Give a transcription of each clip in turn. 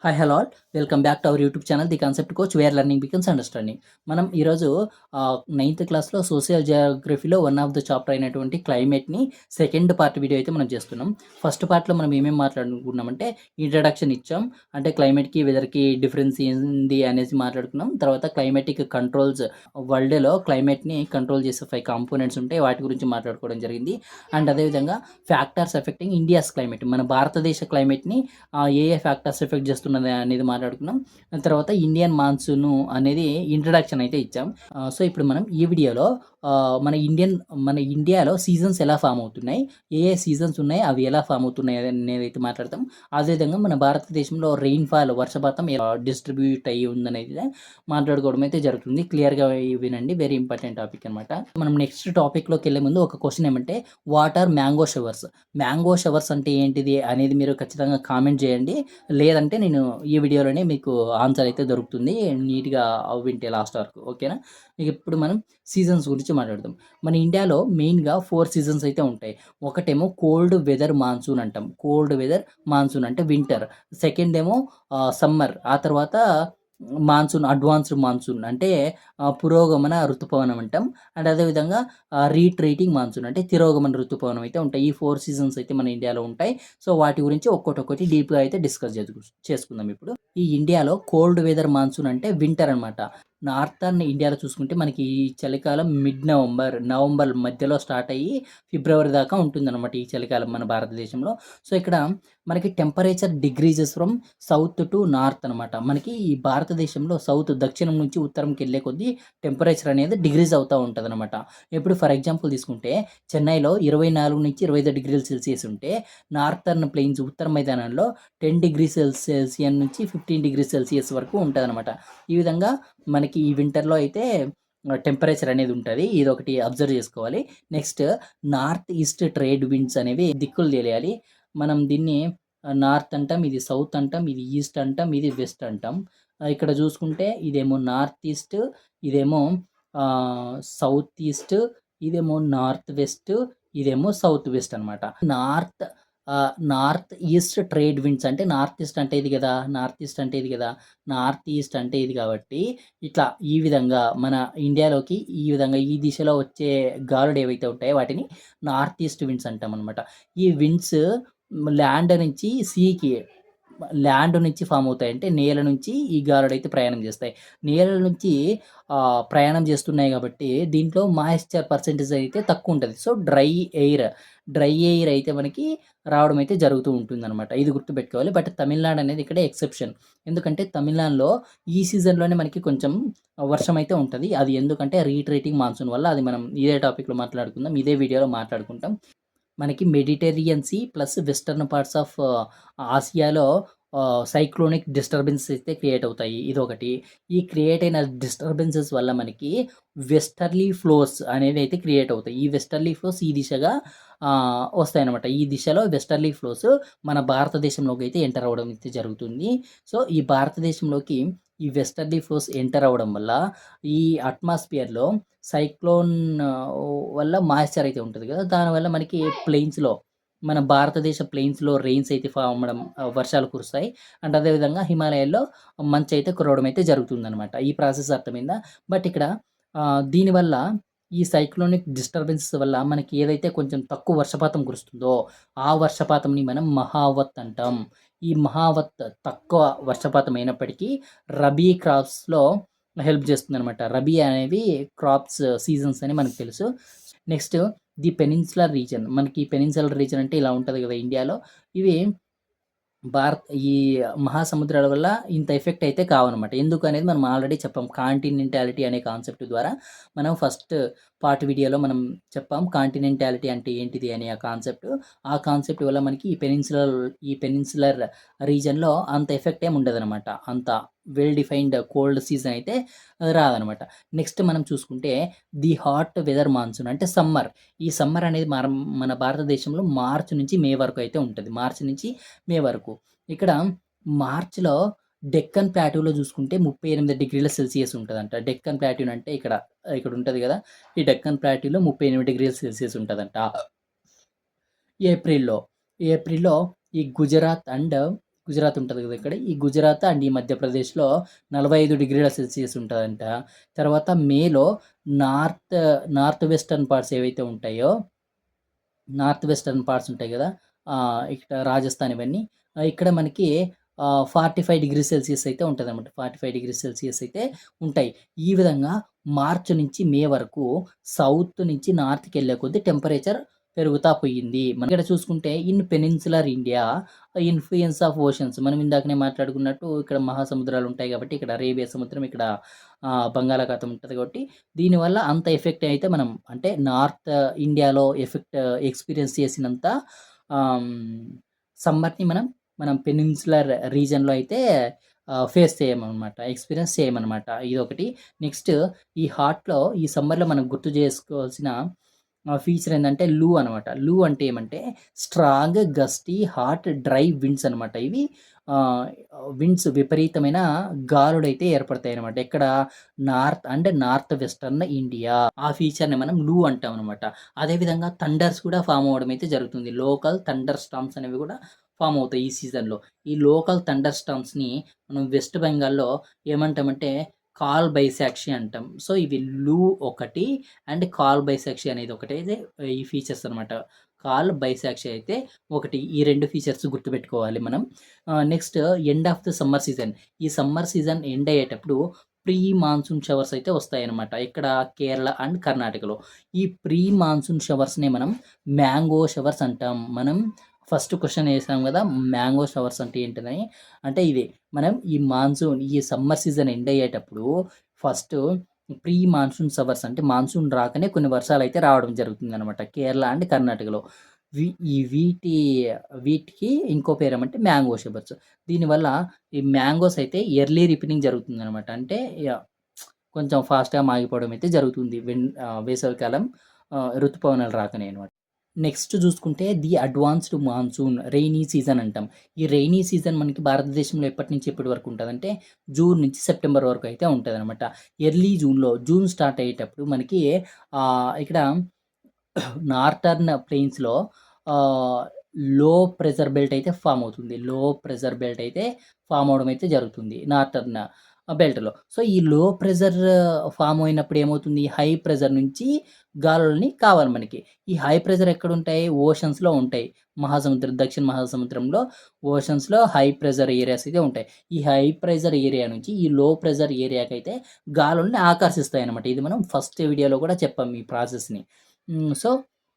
Hi hello all welcome back to our YouTube channel the concept coach where learning becomes understanding. మనం ఈరోజు ninth క్లాస్లో social జియోగ్రఫీలో one of the chapter అయినటువంటి క్లైమేట్ని second part video అయితే మనం చేస్తున్నాం. ఫస్ట్ పార్ట్లో మనం ఏమేమి మాట్లాడుకున్నామంటే ఇంట్రడక్షన్ ఇచ్చాం, అంటే క్లైమేట్కి వెదర్కి డిఫరెన్స్ ఏంది అనేసి మాట్లాడుకున్నాం. తర్వాత క్లైమేటిక్ కంట్రోల్స్, వరల్డ్లో క్లైమేట్ని కంట్రోల్ చేసే 5 కాంపోనెంట్స్ ఉంటాయి, వాటి గురించి మాట్లాడుకోవడం జరిగింది. అండ్ అదేవిధంగా ఫ్యాక్టర్స్ ఎఫెక్టింగ్ ఇండియాస్ క్లైమేట్, మన భారతదేశ క్లైమేట్ని ఏ ఏ ఫ్యాక్టర్స్ ఎఫెక్ట్ చేస్తున్నది అనేది మాట్లాడుకున్నాం. తర్వాత ఇండియన్ మాన్సూన్ అనేది ఇంట్రడక్షన్ అయితే ఇచ్చాం. సో ఇప్పుడు మనం ఈ వీడియోలో మన ఇండియాలో సీజన్స్ ఎలా ఫామ్ అవుతున్నాయి, ఏ ఏ సీజన్స్ ఉన్నాయి, అవి ఎలా ఫామ్ అవుతున్నాయి అనేది అయితే మాట్లాడతాం. అదేవిధంగా మన భారతదేశంలో రెయిన్ఫాల్, వర్షపాతం ఎలా డిస్ట్రిబ్యూట్ అయ్యి ఉందనేది మాట్లాడుకోవడం అయితే జరుగుతుంది. క్లియర్గా వినండి, వెరీ ఇంపార్టెంట్ టాపిక్ అనమాట. మనం నెక్స్ట్ టాపిక్లోకి వెళ్ళే ముందు ఒక క్వశ్చన్ ఏమంటే, what are mango showers? Mango showers అంటే ఏంటిది అనేది మీరు ఖచ్చితంగా కామెంట్ చేయండి. లేదంటే నేను ఈ వీడియోలోనే మీకు ఆన్సర్ అయితే దొరుకుతుంది, నీట్గా వింటే లాస్ట్ వరకు. ఓకేనా? ఇప్పుడు మనం సీజన్స్ గురించి మాట్లాడదాం. మన ఇండియాలో మెయిన్గా 4 సీజన్స్ అయితే ఉంటాయి. ఒకటేమో కోల్డ్ వెదర్ మాన్సూన్ అంటాం. కోల్డ్ వెదర్ మాన్సూన్ అంటే వింటర్. సెకండ్ ఏమో సమ్మర్. ఆ తర్వాత మాన్సూన్, అడ్వాన్స్డ్ మాన్సూన్ అంటే పురోగమన ఋతుపవనం అంటాం. అండ్ అదేవిధంగా రీట్రీటింగ్ మాన్సూన్ అంటే తిరోగమన ఋతుపవనం అయితే ఉంటాయి. ఈ 4 సీజన్స్ అయితే మన ఇండియాలో ఉంటాయి. సో వాటి గురించి ఒక్కొక్కటి డీప్గా అయితే డిస్కస్ చేసుకుందాం. ఇప్పుడు ఈ ఇండియాలో కోల్డ్ వెదర్ మాన్సూన్ అంటే వింటర్ అనమాట. నార్థన్ ఇండియాలో చూసుకుంటే మనకి ఈ చలికాలం నవంబర్ మధ్యలో స్టార్ట్ అయ్యి ఫిబ్రవరి దాకా ఉంటుందన్నమాట ఈ చలికాలం మన భారతదేశంలో. సో ఇక్కడ మనకి temperature decreases from south to north అనమాట. మనకి ఈ భారతదేశంలో దక్షిణం నుంచి ఉత్తరంకి వెళ్ళే కొద్దీ టెంపరేచర్ అనేది డిగ్రీజ్ అవుతూ ఉంటుంది అనమాట. ఇప్పుడు ఫర్ ఎగ్జాంపుల్ తీసుకుంటే చెన్నైలో 24 నుంచి 25 డిగ్రీల సెల్సియస్ ఉంటే, నార్థర్న్ ప్లెయిన్స్ ఉత్తర మైదానంలో 10 డిగ్రీ సెల్సియస్ నుంచి 15 డిగ్రీ సెల్సియస్ వరకు ఉంటుంది అనమాట. ఈ విధంగా మనకి ఈ వింటర్లో అయితే టెంపరేచర్ అనేది ఉంటుంది. ఇది ఒకటి అబ్జర్వ్ చేసుకోవాలి. Next, north east trade winds అనేవి దిక్కులు తెలియాలి. మనం దీన్ని నార్త్ అంటాం, ఇది సౌత్ అంటాం, ఇది ఈస్ట్ అంటాం, ఇది వెస్ట్ అంటాం. ఇక్కడ చూసుకుంటే ఇదేమో నార్త్ ఈస్ట్, ఇదేమో సౌత్ ఈస్ట్, ఇదేమో నార్త్ వెస్ట్, ఇదేమో సౌత్ వెస్ట్ అనమాట. నార్త్ ఈస్ట్ ట్రేడ్ విండ్స్ అంటే నార్త్ ఈస్ట్ అంటే ఇది కదా, నార్త్ ఈస్ట్ అంటే ఇది కాబట్టి ఇట్లా ఈ విధంగా మన ఇండియాలోకి ఈ విధంగా ఈ దిశలో వచ్చే గాలులు ఏవైతే ఉంటాయో వాటిని నార్త్ ఈస్ట్ విండ్స్ అంటాం అనమాట. ఈ విండ్స్ ల్యాండ్ నుంచి ఫామ్ అవుతాయి, అంటే నేల నుంచి ఈ గాలులు అయితే ప్రయాణం చేస్తాయి. నేల నుంచి ప్రయాణం చేస్తున్నాయి కాబట్టి దీంట్లో మాయిశ్చర్ పర్సెంటేజ్ అయితే తక్కువ ఉంటుంది. సో డ్రై ఎయిర్ అయితే మనకి రావడం అయితే జరుగుతూ ఉంటుందన్నమాట. ఇది గుర్తుపెట్టుకోవాలి. బట్ తమిళనాడు అనేది ఇక్కడ ఎక్సెప్షన్. ఎందుకంటే తమిళనాడులో ఈ సీజన్లోనే మనకి కొంచెం వర్షం అయితే ఉంటుంది. అది ఎందుకంటే రీట్రేటింగ్ మాన్సూన్ వల్ల. అది మనం ఇదే టాపిక్లో మాట్లాడుకుందాం, ఇదే వీడియోలో మాట్లాడుకుంటాం. మనకి Mediterranean C plus western parts of ఆసియాలో సైక్లోనిక్ డిస్టర్బెన్స్ అయితే క్రియేట్ అవుతాయి. ఇదొకటి. ఈ క్రియేట్ అయిన డిస్టర్బెన్సెస్ వల్ల మనకి వెస్టర్లీ ఫ్లోస్ అనేవి అయితే క్రియేట్ అవుతాయి. ఈ వెస్టర్లీ ఫ్లోస్ ఈ దిశగా వస్తాయన్నమాట. ఈ దిశలో వెస్టర్లీ ఫ్లోస్ మన భారతదేశంలోకి అయితే ఎంటర్ అవ్వడం అయితే జరుగుతుంది. సో ఈ భారతదేశంలోకి ఈ వెస్టర్లీ ఫ్లోస్ ఎంటర్ అవ్వడం వల్ల ఈ అట్మాస్ఫియర్లో సైక్లోన్ వల్ల మాయిశ్చర్ అయితే ఉంటుంది కదా, దానివల్ల మనకి మన భారతదేశ ప్లెయిన్స్లో రెయిన్స్ అయితే ఫామ్ అవ్వడం, వర్షాలు కురుస్తాయి. అండ్ అదేవిధంగా హిమాలయాల్లో మంచు అయితే కురవడం అయితే జరుగుతుందన్నమాట. ఈ ప్రాసెస్ అర్థమైందా? బట్ ఇక్కడ దీనివల్ల ఈ సైక్లోనిక్ డిస్టర్బెన్సెస్ వల్ల మనకి ఏదైతే కొంచెం తక్కువ వర్షపాతం కురుస్తుందో ఆ వర్షపాతంని మనం మహావత్ అంటాం. ఈ మహావత్ తక్కువ వర్షపాతం అయినప్పటికీ రబీ క్రాప్స్లో హెల్ప్ చేస్తుంది అనమాట. రబీ అనేవి క్రాప్స్ సీజన్స్ అని మనకు తెలుసు. Next, the peninsular reason. మనకి పెనిన్సులర్ రీజన్ అంటే ఇలా ఉంటుంది కదా ఇండియాలో. ఇవి ఈ మహాసముద్రాల వల్ల ఇంత ఎఫెక్ట్ అయితే కావనమాట. ఎందుకు అనేది మనం ఆల్రెడీ చెప్పాం. కాంటినెంటాలిటీ అనే కాన్సెప్ట్ ద్వారా మనం ఫస్ట్ పార్ట్ వీడియోలో మనం చెప్పాం కాంటినెంటాలిటీ అంటే ఏంటిది అని. ఆ కాన్సెప్ట్ వల్ల మనకి ఈ పెనిన్సులర్ రీజన్లో అంత ఎఫెక్ట్ ఏమి ఉండదనమాట. అంత వెల్ డిఫైన్డ్ కోల్డ్ సీజన్ అయితే రాదనమాట. నెక్స్ట్ మనం చూసుకుంటే ది హాట్ వెదర్ మాన్సూన్ అంటే సమ్మర్. ఈ సమ్మర్ అనేది మన భారతదేశంలో మార్చి నుంచి మే వరకు అయితే ఉంటుంది. మార్చి నుంచి మే వరకు. ఇక్కడ మార్చిలో డెక్కన్ ప్లాట్యూలో చూసుకుంటే 38 డిగ్రీల సెల్సియస్ ఉంటుందంట. డెక్కన్ ప్లాట్యూ అంటే ఇక్కడ ఉంటుంది కదా, ఈ డెక్కన్ ప్లాట్యూలో 38 డిగ్రీల సెల్సియస్ ఉంటుందంట. ఏప్రిల్లో ఈ గుజరాత్ ఉంటది కదా ఇక్కడ. ఈ గుజరాత్ అండ్ ఈ మధ్యప్రదేశ్‌లో 45 డిగ్రీల సెల్సియస్ ఉంటదంట. తర్వాత మేలో నార్త్ నార్త్ వెస్టర్న్ పార్ట్స్ ఏవైతే ఉంటాయో, నార్త్ వెస్టర్న్ పార్ట్స్ ఉంటాయి గదా! ఇక్కడ రాజస్థాన్ ఇవన్నీ. ఇక్కడ మనకి 45 డిగ్రీ సెల్సియస్ అయితే ఉంటదనమాట. 45 డిగ్రీ సెల్సియస్ అయితే ఉంటాయి. ఈ విధంగా మార్చ్ నుంచి మే వరకు సౌత్ నుంచి నార్త్‌కెళ్ళే కొద్దీ టెంపరేచర్ పెరుగుతా పోయింది. మనం ఇక్కడ చూసుకుంటే in peninsular India influence of oceans మనం ఇందాకనే మాట్లాడుకున్నట్టు ఇక్కడ మహాసముద్రాలు ఉంటాయి కాబట్టి ఇక్కడ అరేబియా సముద్రం, ఇక్కడ బంగాళాఖాతం ఉంటది కాబట్టి దీనివల్ల అంత ఎఫెక్ట్ అయితే మనం అంటే నార్త్ ఇండియాలో ఎఫెక్ట్ ఎక్స్‌పీరియన్స్ చేసినంత సమ్మర్‌ని మనం పెనిన్సులర్ రీజియన్‌లో అయితే ఫేస్ చేయమనమాట. ఎక్స్‌పీరియన్స్ చేయమనమాట. ఇదొకటి. నెక్స్ట్ ఈ సమ్మర్‌లో మనం గుర్తు చేసుకోవాల్సిన ఫీచర్ ఏందంటే లూ అనమాట. లూ అంటే ఏమంటే strong, gusty, hot, dry winds అనమాట. ఇవి విండ్స్ విపరీతమైన గాలులైతే ఏర్పడతాయనమాట. ఎక్కడ నార్త్ వెస్టర్న్ ఇండియా. ఆ ఫీచర్‌ని మనం లూ అంటామనమాట. అదేవిధంగా థండర్స్ కూడా ఫార్మ్ అవ్వడం అయితే జరుగుతుంది. లోకల్ థండర్ స్టార్మ్స్ అనేవి కూడా ఫార్మ్ అవుతాయి ఈ సీజన్‌లో. ఈ లోకల్ థండర్ స్టార్మ్స్‌ని మనం వెస్ట్ బెంగాల్‌లో ఏమంటామంటే కాల్ బైసాక్షి అంటాం. సో, ఇవి లూ ఒకటి అండ్ కాల్ బైసాక్షి అనేది ఒకటైతే ఈ ఫీచర్స్ అనమాట. కాల్ బైసాక్షి అయితే ఒకటి. ఈ 2 ఫీచర్స్ గుర్తుపెట్టుకోవాలి మనం. Next end of the summer season. ఈ సమ్మర్ సీజన్ ఎండ్ అయ్యేటప్పుడు ప్రీ మాన్సూన్ షవర్స్ అయితే వస్తాయన్నమాట. ఇక్కడ కేరళ అండ్ కర్ణాటకలో. ఈ ప్రీ మాన్సూన్ షవర్స్‌నే మనం మ్యాంగో షవర్స్ అంటాం. మనం ఫస్ట్ క్వెషన్ ఏసాం గదా! మ్యాంగో షవర్స్ అంటే ఏంటిదని. అంటే ఇదే. మనం ఈ సమ్మర్ సీజన్ ఎండ్ అయ్యేటప్పుడు ఫస్ట్ ప్రీ మాన్సూన్ షవర్స్ అంటే మాన్సూన్ రాకనే కొన్ని వర్షాలైతే రావడం జరుగుతుందనమాట. కేరళ అండ్ కర్ణాటకలో. వి ఈ వీటి వీటికి ఇంకో పేరేమంటే మ్యాంగో షవర్స్. దీనివల్ల ఈ మ్యాంగోస్ అయితే ఎర్లీ రిపెనింగ్ జరుగుతుందనమాట. అంటే కొంచెం ఫాస్ట్‌గా మాగిపోవడం అయితే జరుగుతుంది. వేసవికాలం ఋతుపవనాలు రాకనే అనమాట. నెక్స్ట్ చూసుకుంటే the advanced monsoon rainy season అంటాం. ఈ రెయినీ సీజన్ మనకి భారతదేశంలో ఎప్పటి నుంచి ఎప్పటి వరకు ఉంటదంటే జూన్ నుంచి సెప్టెంబర్ వరకు అయితే ఉంటదనమాట. ఎర్లీ జూన్ స్టార్ట్ అయ్యేటప్పుడు మనకి ఇక్కడ నార్థర్న్ ప్లెయిన్స్‌లో ఆహ్, లో ప్రెషర్ బెల్ట్ అయితే ఫార్మ్ అవుతుంది. లో ప్రెషర్ బెల్ట్ అయితే ఫార్మ్ అవ్వడం అయితే జరుగుతుంది నార్థర్న్ బెల్ట్‌లో. సో, ఈ లో ప్రెషర్ ఫార్మ్ అయినప్పుడు ఏమవుతుంది? హై ప్రెషర్ నుంచి గాలుల్ని కావాలి మనకి. ఈ హై ప్రెషర్ ఎక్కడుంటాయి? ఓషన్స్‌లో ఉంటాయి. దక్షిణ మహాసముద్రంలో ఓషన్స్‌లో హై ప్రెషర్ ఏరియాస్ అయితే ఉంటాయి. ఈ హై ప్రెషర్ ఏరియా నుంచి ఈ లో ప్రెషర్ ఏరియాకైతే గాలుల్ని ఆకర్షిస్తాయన్నమాట. ఇది మనం ఫస్ట్ వీడియోలో కూడా చెప్పాం ఈ ప్రాసెస్‌ని. సో,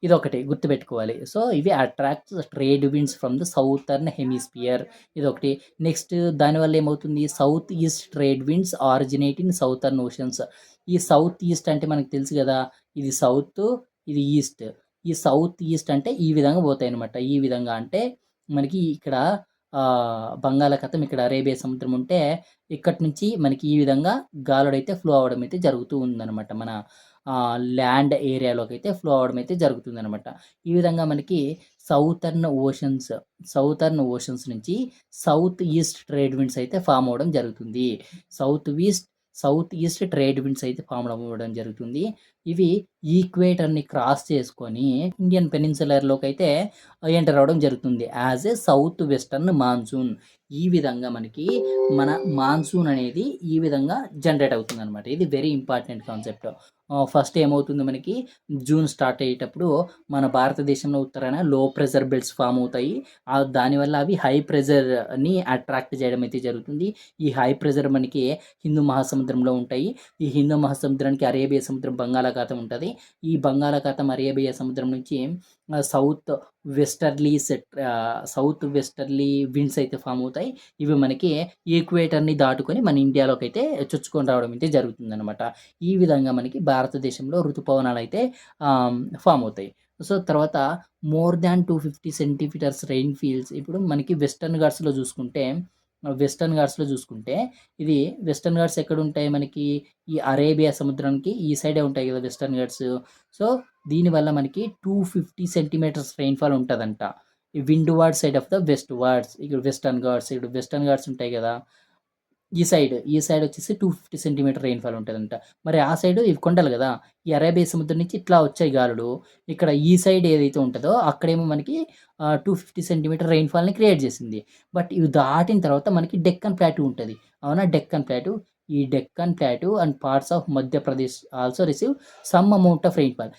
ఇదొకటి గుర్తుపెట్టుకోవాలి. సో, ఇవి attracts trade winds from the southern hemisphere ఇదొకటి. నెక్స్ట్ దానివల్ల ఏమవుతుంది? South east trade winds originate in southern oceans. ఈ సౌత్ ఈస్ట్ అంటే మనకు తెలుసు గదా! ఇది సౌత్, ఇది ఈస్ట్. ఈ సౌత్ ఈస్ట్ అంటే ఈ విధంగా పోతాయన్నమాట. ఈ విధంగా అంటే మనకి ఇక్కడ బంగాళాఖాతం, ఇక్కడ అరేబియా సముద్రం ఉంటే ఇక్కడి నుంచి మనకి ఈ విధంగా గాలుడైతే ఫ్లో అవ్వడం అయితే జరుగుతూ ఉందన్నమాట. మన ల్యాండ్ ఏరియాలోకైతే ఫ్లో అవ్వడం అయితే జరుగుతుందనమాట. ఈ విధంగా మనకి సౌతర్న్ ఓషన్స్ సౌతర్న్ ఓషన్స్ నుంచి సౌత్ ఈస్ట్ ట్రేడ్ విండ్స్ అయితే ఫార్మ్ అవ్వడం జరుగుతుంది. సౌత్ ఈస్ట్ ట్రేడ్ విండ్స్ అయితే ఫార్మ్ అవ్వడం జరుగుతుంది. ఇవి ఈక్వేటర్‌ని క్రాస్ చేసుకొని ఇండియన్ పెనిన్సులర్‌లోకైతే ఎంటర్ అవ్వడం జరుగుతుంది. As a south western monsoon. ఈ విధంగా మనకి మన మాన్సూన్ అనేది ఈ విధంగా జనరేట్ అవుతుందనమాట. ఇది వెరీ ఇంపార్టెంట్ కాన్సెప్ట్. ఫస్ట్ ఏమవుతుంది మనకి జూన్ స్టార్ట్ అయ్యేటప్పుడు మన భారతదేశంలో ఉత్తరాన లో ప్రెషర్ బెల్ట్స్ ఫార్మ్ అవుతాయి. దానివల్ల అవి హై ప్రెషర్‌ని అట్రాక్ట్ చేయడం అయితే జరుగుతుంది. ఈ హై ప్రెషర్ మనకి హిందూ మహాసముద్రంలో ఉంటాయి. ఈ హిందూ మహాసముద్రానికి అరేబియా సముద్రం, బంగాళాఖాతం ఉంటది. ఈ బంగాళాఖాతం, అరేబియా సముద్రం నుంచి సౌత్ సౌత్ వెస్టర్లీ విండ్స్ అయితే ఫార్మ్ అవుతాయి. ఇవి మనకి ఈక్వేటర్‌ని దాటుకొని మన ఇండియాలోకైతే చొచ్చుకొని రావడం అయితే జరుగుతుందనమాట. ఈ విధంగా మనకి భారతదేశంలో ఋతుపవనాలైతే ఫార్మ్ అవుతాయి. సో, తర్వాత more than 250 centimetres rain falls ఇప్పుడు మనకి వెస్టర్న్ ఘాట్స్‌లో చూసుకుంటే ఇది వెస్టర్న్ ఘాట్స్ ఎక్కడుంటాయి మనకి ఈ అరేబియా సముద్రానికి ఈ సైడే ఉంటాయి కదా! వెస్టర్న్ ఘాట్స్. సో, దీనివల్ల మనకి 250 సెంటీమీటర్స్ రెయిన్‌ఫాల్ ఉంటదంట. ఈ విండ్‌వార్డ్ సైడ్ ఆఫ్ ద వెస్ట్‌వార్డ్స్. ఇక్కడ వెస్టర్న్ ఘాట్స్ ఉంటాయి గదా! ఈ సైడ్ వచ్చేసి 250 సెంటీమీటర్ రెయిన్‌ఫాల్ ఉంటదంట. మరి ఆ సైడు ఇవి కొండలు గదా! ఈ అరేబియా సముద్రం నుంచి ఇట్లా వచ్చాయి గాలులు. ఇక్కడ ఈ సైడ్ ఏదైతే ఉంటదో అక్కడేమో మనకి 250 సెంటీమీటర్ రెయిన్‌ఫాల్‌ని క్రియేట్ జేసింది. బట్ ఇవి దాటిన తర్వాత మనకి డెక్కన్ ప్లాట్యూ ఉంటది. అవునా? డెక్కన్ ప్లాట్యూ. ఈ Deccan plateau and parts of Madhya Pradesh also receive some amount of rainfall.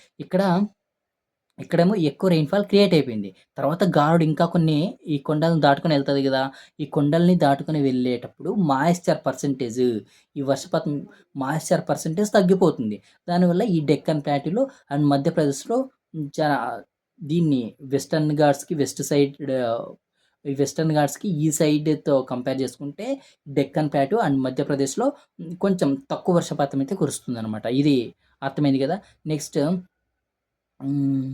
ఇక్కడేమో ఎక్కువ రెయిన్‌ఫాల్ క్రియేట్ అయిపోయింది. తర్వాత గాలుడు ఇంకా కొన్ని ఈ కొండలను దాటుకొని ఎళ్తది గదా! ఈ కొండల్ని దాటుకొని వెళ్ళేటప్పుడు ఈ వర్షపాతం మాయిశ్చర్ పర్సెంటేజ్ తగ్గిపోతుంది. దానివల్ల ఈ డెక్కన్ ప్లాట్యూలో అండ్ మధ్యప్రదేశ్‌లో చా దీన్ని వెస్టర్న్ ఘాట్స్‌కి ఈ వెస్టర్న్ ఘాట్స్‌కి ఈ సైడ్‌తో కంపేర్ చేసుకుంటే డెక్కన్ ప్లాట్యూ అండ్ మధ్యప్రదేశ్‌లో కొంచెం తక్కువ వర్షపాతం అయితే కురుస్తుందనమాట. ఇది అర్థమైంది గదా! నెక్స్ట్ హ్మ్.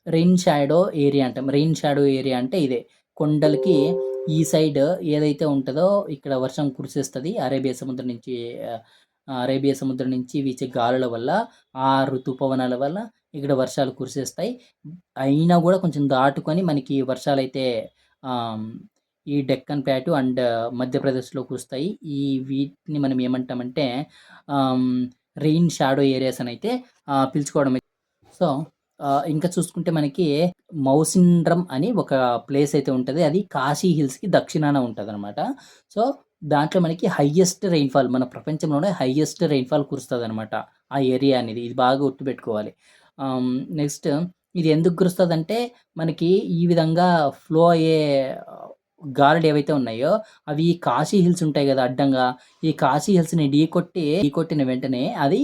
రెయిన్ షాడో ఏరియా అంటే ఇదే. కొండలకి ఈ సైడ్ ఏదైతే ఉంటదో ఇక్కడ వర్షం కురిసేస్తది. అరేబియా సముద్రం నుంచి వీచే గాలుల వల్ల, ఆ ఋతుపవనాల వల్ల ఇక్కడ వర్షాలు కురిసేస్తాయి. అయినా గూడా కొంచెం దాటుకొని మనకి వర్షాలైతే ఆహ్, ఈ డెక్కన్ ప్లాట్యూ అండ్ మధ్యప్రదేశ్‌లో కురుస్తాయి. వీటిని మనం ఏమంటామంటే ఆహ్, రెయిన్ షాడో ఏరియాస్ అనైతే పిలుచుకోవడం. సో, ఇంకా చూసుకుంటే మనకి మౌసిండ్రం అని ఒక ప్లేస్ అయితే ఉంటది. అది కాశీ హిల్స్‌కి దక్షిణాన ఉంటదనమాట. సో, దాంట్లో మనకి హైయెస్ట్ రెయిన్‌ఫాల్ మన ప్రపంచంలోనే హైయెస్ట్ రెయిన్‌ఫాల్ కురుస్తదనమాట. ఆ ఏరియా అనేది. ఇది బాగా గుర్తుపెట్టుకోవాలి. ఆహ్, నెక్స్ట్ ఇది ఎందుకు కురుస్తదంటే మనకి ఈ విధంగా ఫ్లో అయ్యే గాలులేవైతే ఉన్నాయో అవి కాశీ హిల్స్ ఉంటాయి గదా! అడ్డంగా. ఈ కాశీ హిల్స్‌ని ఢీకొట్టిన వెంటనే అది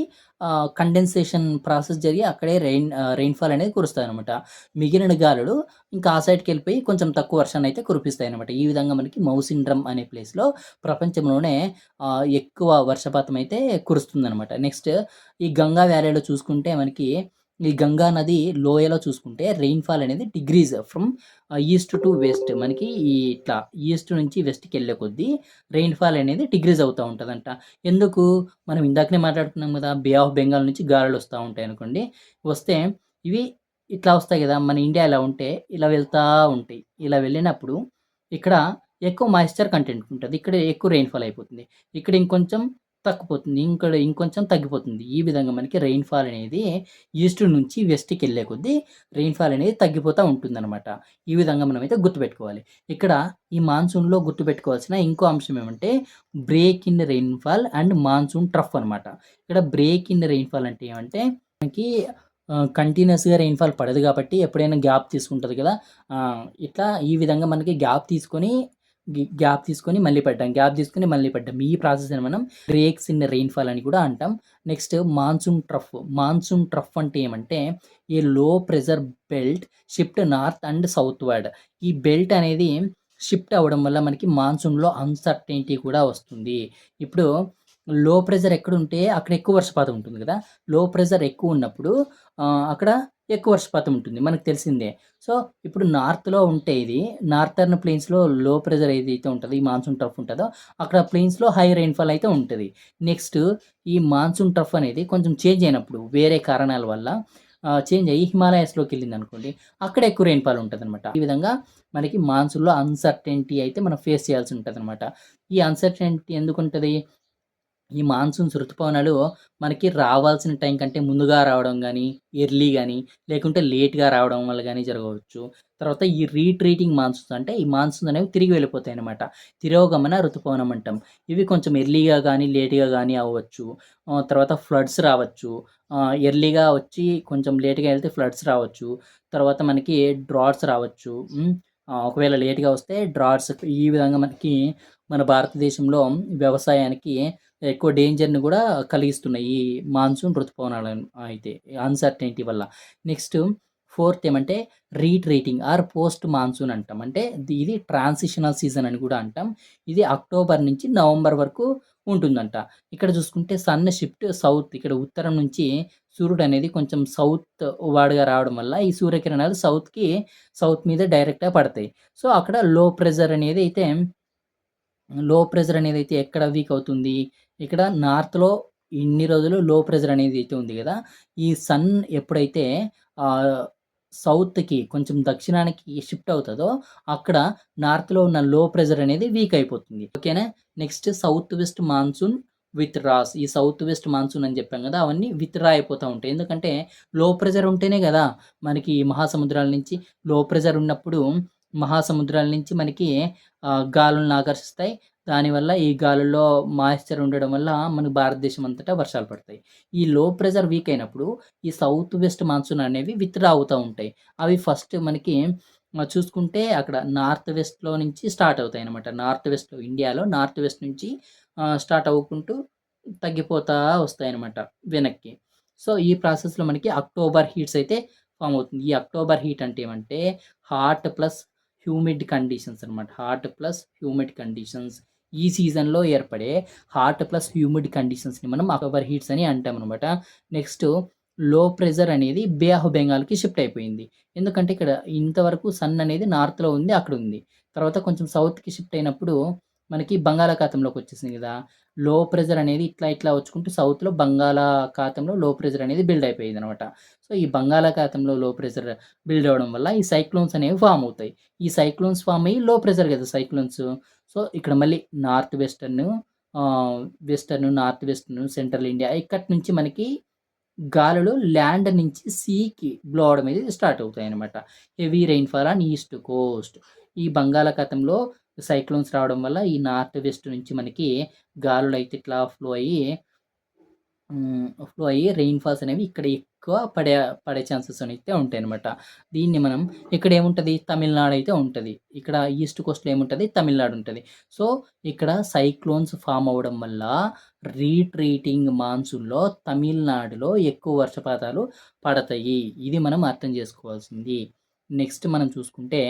కండెన్సేషన్ ప్రాసెస్ జరిగి అక్కడే రెయిన్‌ఫాల్ అనేది కురుస్తాయనమాట. మిగిలిన గాలులు ఇంకా ఆ సైడ్‌కెళ్ళిపోయి కొంచెం తక్కువ వర్షాన్నయితే కురిపిస్తాయనమాట. ఈ విధంగా మనకి మౌసిండ్రం అనే ప్లేస్‌లో ప్రపంచంలోనే ఎక్కువ వర్షపాతం అయితే కురుస్తుందనమాట. నెక్స్ట్ ఈ గంగా వ్యాలీలో చూసుకుంటే మనకి ఈ గంగా నది లోయలో చూసుకుంటే రెయిన్‌ఫాల్ అనేది degrees from east to west మనకి ఇట్లా ఈస్ట్ నుంచి వెస్ట్‌కెళ్ళే కొద్దీ రెయిన్‌ఫాల్ అనేది డిగ్రీస్ అవుతా ఉంటదంట. ఎందుకు? మనం ఇందాకనే మాట్లాడుకున్నాం గదా! బే ఆఫ్ బెంగాల్ నుంచి గాలులొస్తా ఉంటాయనుకోండి. వస్తే ఇవి ఇట్లా వస్తాయి గదా! మన ఇండియా ఎలా ఉంటే ఇలా వెళ్తా ఉంటాయి. ఇలా వెళ్ళినప్పుడు ఇక్కడ ఎక్కువ మాయిశ్చర్ కంటెంట్ ఉంటది. ఇక్కడ ఎక్కువ రెయిన్‌ఫాల్ అయిపోతుంది. ఇక్కడ ఇంకొంచెం తగ్గిపోతుంది. ఇంకొంచెం తగ్గిపోతుంది. ఈ విధంగా మనకి రెయిన్‌ఫాల్ అనేది ఈస్ట్ నుంచి వెస్ట్‌కెళ్ళే కొద్దీ రెయిన్‌ఫాల్ అనేది తగ్గిపోతా ఉంటుందనమాట. ఈ విధంగా మనమైతే గుర్తుపెట్టుకోవాలి. ఇక్కడ ఈ మాన్సూన్‌లో గుర్తుపెట్టుకోవాల్సిన ఇంకో అంశం ఏమంటే break in rainfall and monsoon trough అనమాట. ఇక్కడ బ్రేక్ ఇన్ రెయిన్‌ఫాల్ అంటే ఏమంటే మనకి కంటిన్యూయస్‌గా రెయిన్‌ఫాల్ పడదు గాబట్టి ఎప్పుడైనా గ్యాప్ తీసుకుంటది గదా! ఇట్లా ఈ విధంగా మనకి గ్యాప్ తీసుకొని మళ్ళీ పడ్డాం. గ్యాప్ తీసుకొని మళ్ళీ పడ్డాం. ఈ ప్రాసెస్‌ని మనం బ్రేక్స్ ఇన్ రెయిన్‌ఫాల్ అని కూడా అంటాం. Next monsoon trough. Monsoon trough అంటే ఏమంటే a low pressure belt shift north and southward. ఈ బెల్ట్ అనేది షిఫ్ట్ అవ్వడం వల్ల మనకి మాన్సూన్‌లో అన్‌సర్టెనిటీ కూడా వస్తుంది. ఇప్పుడు లో ప్రెషర్ ఎక్కడుంటే అక్కడ ఎక్కువ వర్షపాతం ఉంటుంది గదా! లో ప్రెషర్ ఎక్కువున్నప్పుడు అక్కడ ఎక్కువ వర్షపాతం ఉంటుంది. మనకు తెలిసిందే. సో, ఇప్పుడు నార్త్‌లో ఉంటే ఇది నార్థర్న్ ప్లెయిన్స్‌లో లో ప్రెషర్ ఏదైతే ఉంటదో, ఈ మాన్సూన్ ట్రఫ్ ఉంటదో, అక్కడ ప్లెయిన్స్‌లో హై రెయిన్‌ఫాల్ అయితే ఉంటది. నెక్స్ట్ ఈ మాన్సూన్ ట్రఫ్ అనేది కొంచెం చేంజ్ అయినప్పుడు వేరే కారణాల వల్ల చేంజ్ అయ్యి హిమాలయాస్‌లోకెళ్ళిందనుకోండి, అక్కడ ఎక్కువ రెయిన్‌ఫాల్ ఉంటదనమాట. ఈ విధంగా మనకి మాన్సూన్‌లో అన్‌సర్టెనిటీ అయితే మనం ఫేస్ చేయాల్సి ఉంటదనమాట. ఈ అన్‌సర్టెనిటీ ఎందుకుంటది? ఈ మాన్సూన్స్ ఋతుపవనాలు మనకి రావాల్సిన టైం కంటే ముందుగా రావడం గానీ, ఎర్లీ గానీ, లేకుంటే లేట్‌గా రావడం వల్ల గానీ జరగవచ్చు. తర్వాత ఈ రీట్రీటింగ్ మాన్సూన్స్ అంటే ఈ మాన్సూన్స్ అనేవి తిరిగి వెళ్ళిపోతాయన్నమాట. తిరోగమన ఋతుపవనం అంటాం. ఇవి కొంచెం ఎర్లీగా గానీ, లేట్‌గా గానీ అవ్వచ్చు. తర్వాత ఫ్లడ్స్ రావచ్చు. ఎర్లీగా వచ్చి కొంచెం లేట్‌గా ఎళ్తే ఫ్లడ్స్ రావచ్చు. తర్వాత మనకి డ్రాట్స్ రావచ్చు. ఒకవేళ లేట్‌గా వస్తే డ్రాట్స్ ఈ విధంగా మనకి మన భారతదేశంలో వ్యవసాయానికి ఎక్కువ డేంజర్‌ని గూడా కలిగిస్తున్నాయి. ఈ మాన్సూన్ ఋతుపవనాలను అయితే అన్‌సర్టెనిటీ వల్ల. నెక్స్ట్ ఫోర్త్ ఏమంటే రీట్రీటింగ్ ఆర్ పోస్ట్ మాన్సూన్ అంటాం. అంటే ఇది ట్రాన్సిషనల్ సీజన్ అని గూడా అంటాం. ఇది అక్టోబర్ నుంచి నవంబర్ వరకు ఉంటుందంట. ఇక్కడ చూసుకుంటే సన్ షిఫ్ట్ సౌత్ ఇక్కడ ఉత్తరం నుంచి సూర్యుడనేది కొంచెం సౌత్ వార్డ్‌గా రావడం వల్ల ఈ సూర్యకిరణాలు సౌత్ మీద డైరెక్ట్‌గా పడతాయి. సో, అక్కడ లో ప్రెషర్ అనేదైతే ఎక్కడ వీక్ అవుతుంది? ఇక్కడ నార్త్‌లో ఇన్ని రోజులు లో ప్రెషర్ అనేది అయితే ఉంది గదా! ఈ సన్ ఎప్పుడైతే ఆహ్, సౌత్‌కి కొంచెం దక్షిణానికి షిఫ్ట్ అవుతదో, అక్కడ నార్త్‌లో ఉన్న లో ప్రెషర్ అనేది వీక్ అయిపోతుంది. ఓకేనా? Next south west monsoon with rains. ఈ సౌత్ వెస్ట్ మాన్సూన్ అని చెప్పాం కదా! అవన్నీ విత్‌డ్రా అయిపోతా ఉంటాయి. ఎందుకంటే లో ప్రెషర్ ఉంటేనే కదా! మనకి మహాసముద్రాల నుంచి లో ప్రెషర్ ఉన్నప్పుడు మహాసముద్రాల నుంచి మనకి గాలులను ఆకర్షిస్తాయి. దానివల్ల ఈ గాలుల్లో మాయిశ్చర్ ఉండడం వల్ల మన భారతదేశం అంతటా వర్షాలు పడతాయి. ఈ లో ప్రెషర్ వీక్ అయినప్పుడు ఈ సౌత్ వెస్ట్ మాన్సూన్ అనేవి విత్‌డ్రా అవుతా ఉంటాయి. అవి ఫస్ట్ మనకి చూసుకుంటే అక్కడ నార్త్ వెస్ట్‌లో నుంచి స్టార్ట్ అవుతాయన్నమాట. నార్త్ వెస్ట్‌లో ఇండియాలో నార్త్ వెస్ట్ నుంచి స్టార్ట్ అవ్వుకుంటూ తగ్గిపోతా వస్తాయన్నమాట వెనక్కి. సో, ఈ ప్రాసెస్‌లో మనకి అక్టోబర్ హీట్స్ అయితే ఫార్మ్ అవుతుంది. ఈ అక్టోబర్ హీట్ అంటే ఏమంటే హాట్ ప్లస్ హ్యూమిడ్ కండిషన్స్ అనమాట. Hot plus humid conditions. ఈ సీజన్‌లో ఏర్పడే హాట్ ప్లస్ హ్యూమిడ్ కండిషన్స్‌ని మనం అక్టోబర్ హీట్స్ అని అంటామనమాట. నెక్స్ట్ లో ప్రెషర్ అనేది బే ఆఫ్ బెంగాల్‌కి షిఫ్ట్ అయిపోయింది. ఎందుకంటే ఇక్కడ ఇంతవరకు సన్ అనేది నార్త్‌లో ఉంది, అక్కడుంది. తర్వాత కొంచెం సౌత్‌కి షిఫ్ట్ అయినప్పుడు మనకి బంగాళాఖాతంలోకి వచ్చేసింది గదా! లో ప్రెషర్ అనేది ఇట్లా ఇట్లా వచ్చుకుంటూ సౌత్‌లో బంగాళాఖాతంలో లో ప్రెషర్ అనేది బిల్డ్ అయిపోయిందనమాట. సో, ఈ బంగాళాఖాతంలో లో ప్రెషర్ బిల్డ్ అవ్వడం వల్ల ఈ సైక్లోన్స్ అనేవి ఫార్మ్ అవుతాయి. ఈ సైక్లోన్స్ ఫార్మ్ అయ్యి లో ప్రెషర్ గదా సైక్లోన్స్. సో, ఇక్కడ మళ్ళీ north western, western, north western, central India ఇక్కడి నుంచి మనకి గాలులు ల్యాండ్ నుంచి సీకి బ్లో అవ్వడం అనేది స్టార్ట్ అవుతాయన్నమాట. Heavy rainfall on east coast. ఈ బంగాళాఖాతంలో సైక్లోన్స్ రావడం వల్ల ఈ నార్త్ వెస్ట్ నుంచి మనకి గాలులైతే ఇట్లా ఫ్లో అయ్యి రెయిన్‌ఫాల్స్ అనేవి ఇక్కడ ఎక్కువ పడే ఛాన్సెస్ అయితే ఉంటాయన్నమాట. దీన్ని మనం ఇక్కడ ఏముంటది తమిళనాడు అయితే ఉంటది. ఇక్కడ ఈస్ట్ కోస్ట్‌లో ఏముంటది తమిళనాడు ఉంటది. సో, ఇక్కడ సైక్లోన్స్ ఫార్మ్ అవ్వడం వల్ల రీట్రీటింగ్ మాన్సూన్‌లో తమిళనాడులో ఎక్కువ వర్షపాతాలు పడతాయి. ఇది మనం అర్థం చేసుకోవాల్సింది. నెక్స్ట్ మనం చూసుకుంటే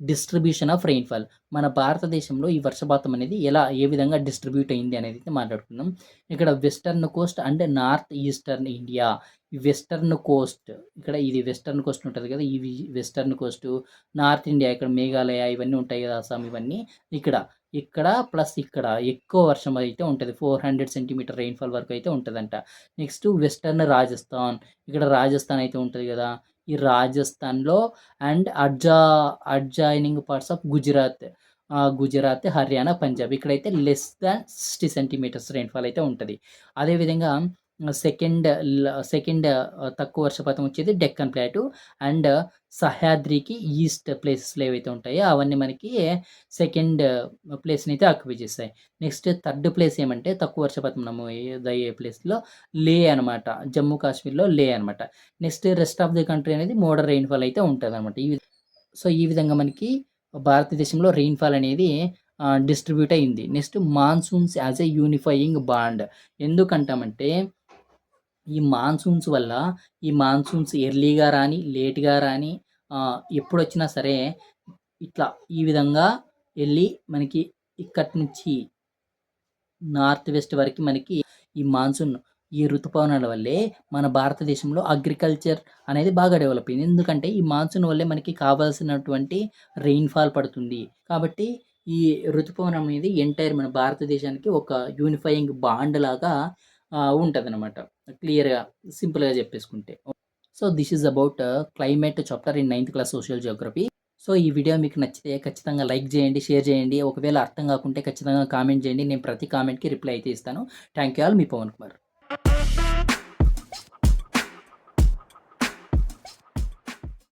డిస్ట్రిబ్యూషన్ ఆఫ్ రెయిన్‌ఫాల్. మన భారతదేశంలో ఈ వర్షపాతం అనేది ఏ విధంగా డిస్ట్రిబ్యూట్ అయింది అనేది అయితే మాట్లాడుకుందాం. ఇక్కడ western Coast and north eastern India. ఈ వెస్టర్న్ కోస్ట్ ఇక్కడ ఇది వెస్టర్న్ కోస్ట్ ఉంటది కదా! ఇవి వెస్టర్న్ కోస్టు, నార్త్ ఇండియా ఇక్కడ మేఘాలయ ఇవన్నీ ఉంటాయి కదా! అస్సాం ఇవన్నీ. ఇక్కడ, ఇక్కడ ప్లస్ ఇక్కడ ఎక్కువ వర్షం అయితే ఉంటది. 400 సెంటీమీటర్ రెయిన్‌ఫాల్ వరకు అయితే ఉంటదంట. Next western Rajasthan. ఇక్కడ రాజస్థాన్ అయితే ఉంటది కదా! ఈ రాజస్థాన్‌లో and adjoining parts of Gujarat. Gujarat, Haryana, Punjab ఇక్కడైతే లెస్ దాన్ 60 సెంటీమీటర్స్ రెయిన్‌ఫాల్ అయితే ఉంటది. అదేవిధంగా సెకండ్ తక్కువ వర్షపాతం వచ్చేది డెక్కన్ ప్లాటూ అండ్ సహ్యాద్రికి ఈస్ట్ ప్లేసెస్‌లో ఏవైతే ఉంటాయో అవన్నీ మనకి సెకండ్ ప్లేస్‌నైతే ఆక్యుపై చేస్తాయి. నెక్స్ట్ థర్డ్ ప్లేస్ ఏమంటే తక్కువ వర్షపాతం నమోదయ్యే ప్లేస్‌లో లే అనమాట. జమ్మూ కాశ్మీర్‌లో లే అనమాట. Next rest of the country అనేది మోడరేట్ రెయిన్‌ఫాల్ అయితే ఉంటదనమాట. ఈ విధంగా మనకి భారతదేశంలో రెయిన్‌ఫాల్ అనేది డిస్ట్రిబ్యూట్ అయింది. Next monsoons as a unifying bond. ఎందుకంటామంటే ఈ మాన్సూన్స్ ఎర్లీగా రాని, లేట్‌గా రాని ఎప్పుడొచ్చినా సరే ఇట్లా ఈ విధంగా ఎళ్లి మనకి ఇక్కడి నుంచి నార్త్ వెస్ట్ వరకి మనకి ఈ మాన్సూన్ ఈ ఋతుపవనాల వల్లే మన భారతదేశంలో అగ్రికల్చర్ అనేది బాగా డెవలప్ అయింది. ఎందుకంటే ఈ మాన్సూన్ వల్లే మనకి కావాల్సినటువంటి రెయిన్‌ఫాల్ పడుతుంది. కాబట్టి ఈ ఋతుపవనం అనేది ఎంటైర్ మన భారతదేశానికి ఒక యూనిఫైయింగ్ బాండ్ లాగా ఉంటదనమాట. క్లియర్‌గా, సింపుల్‌గా చెప్పేసుకుంటే. So, this is about climate chapter in 9థ్ క్లాస్ సోషల్ జియోగ్రఫీ. సో, ఈ వీడియో మీకు నచ్చితే ఖచ్చితంగా లైక్ చేయండి, షేర్ చేయండి. ఒకవేళ అర్థం కాకుంటే ఖచ్చితంగా కామెంట్ చేయండి. నేను ప్రతి కామెంట్‌కి రిప్లై అయితే ఇస్తాను. Thank you all. మీ పవన్ కుమార్.